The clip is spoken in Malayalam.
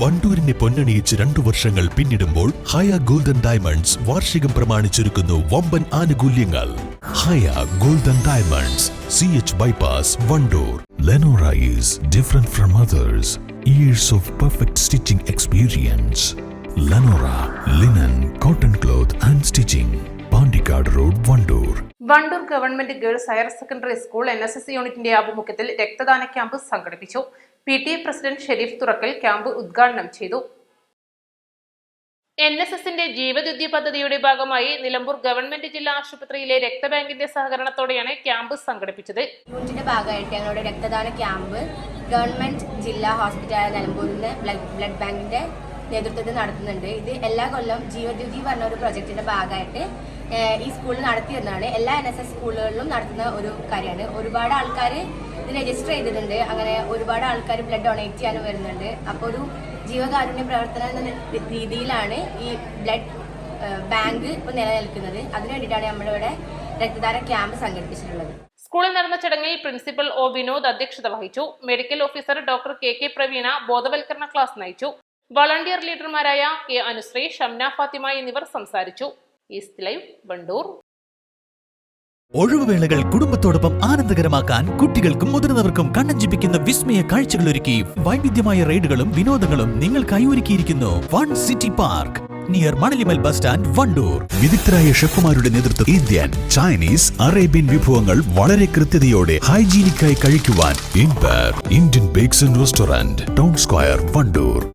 വണ്ടൂരിനെ പൊന്നണിയിച്ച് 2 വർഷങ്ങൾ പിന്നിടുമ്പോൾ ഹയ ഗോൾഡൻ ഡയമണ്ട്സ് വാർഷികം പ്രമാണിച്ചൊരുക്കുന്നു വമ്പൻ ആനുകൂല്യങ്ങൾ. Haya golden diamonds, CH bypass, Wandoor. Lenora is different from others. Years of perfect stitching experience. Lenora linen, cotton cloth and stitching. Pandikkad road, Wandoor. Wandoor government girls higher secondary school NSS യൂണിറ്റിന്റെ ആഭിമുഖ്യത്തിൽ രക്തദാന ക്യാമ്പ് സംഘടിപ്പിച്ചു. PTA പ്രസിഡന്റ് ഷെരീഫ് തുറക്കൽ ക്യാമ്പ് ഉദ്ഘാടനം ചെയ്തു. NSSന്റെ ജീവദ്യുതി പദ്ധതിയുടെ ഭാഗമായി നിലമ്പൂർ ഗവൺമെന്റ് ജില്ലാ ആശുപത്രിയിലെ രക്തബാങ്കിന്റെ സഹകരണത്തോടെയാണ് ക്യാമ്പ് സംഘടിപ്പിച്ചത്. യൂണിറ്റിന്റെ ഭാഗമായിട്ട് ഞങ്ങളുടെ രക്തദാന ക്യാമ്പ് ഗവൺമെന്റ് ജില്ലാ ഹോസ്പിറ്റലായ നിലമ്പൂരിലെ ബ്ലഡ് ബാങ്കിന്റെ നേതൃത്വത്തിൽ നടത്തുന്നുണ്ട്. ഇത് എല്ലാ കൊല്ലം ജീവദ്യുതി പറഞ്ഞ ഒരു പ്രൊജക്ടിന്റെ ഭാഗമായിട്ട് ഈ സ്കൂളിൽ നടത്തി വരുന്നതാണ്. എല്ലാ NSS സ്കൂളുകളിലും നടത്തുന്ന ഒരു കാര്യമാണ്. ഒരുപാട് ആൾക്കാർ ഇത് രജിസ്റ്റർ ചെയ്തിട്ടുണ്ട്. അങ്ങനെ ഒരുപാട് ആൾക്കാർ ബ്ലഡ് ഡൊണേറ്റ് ചെയ്യാനും വരുന്നുണ്ട്. അപ്പോൾ ഒരു ജീവകാരുണ്യ പ്രവർത്തനം എന്ന രീതിയിലാണ് ഈ ബ്ലഡ് ബാങ്ക് ഇപ്പോൾ നിലനിൽക്കുന്നത്. അതിനു വേണ്ടിയിട്ടാണ് നമ്മളിവിടെ രക്തദാന ക്യാമ്പ് സംഘടിപ്പിച്ചിട്ടുള്ളത്. സ്കൂളിൽ നടന്ന ചടങ്ങിൽ പ്രിൻസിപ്പൽ O വിനോദ് അധ്യക്ഷത വഹിച്ചു. Medical officer doctor KK Praveena ബോധവൽക്കരണ ക്ലാസ് നയിച്ചു. വളണ്ടിയർ ലീഡർമാരായ K അനുശ്രീ, ഷംന ഫാത്തിമ എന്നിവർ സംസാരിച്ചു. East live, Wandoor. ഒഴിവുവേളകൾ കുടുംബത്തോടൊപ്പം ആനന്ദകരമാക്കാൻ കുട്ടികൾക്കും മുതിർന്നവർക്കും കണ്ണഞ്ചിപ്പിക്കുന്ന വിസ്മയ കാഴ്ചകളൊരുക്കി വൈവിധ്യമായ റൈഡുകളും വിനോദങ്ങളും നിങ്ങൾക്കായി ഒരുക്കിയിരിക്കുന്നു fun city park near Manalimal bus stand, Wandoor. വിദഗ്ധരായ ഷെഫുമാരുടെ നേതൃത്വത്തിൽ ഇന്ത്യൻ, ചൈനീസ്, അറേബ്യൻ വിഭവങ്ങൾ വളരെ കൃത്യതയോടെ ഹൈജീനിക്കായി കഴിക്കുവാൻ Indian bakes and restaurant, town square, Wandoor.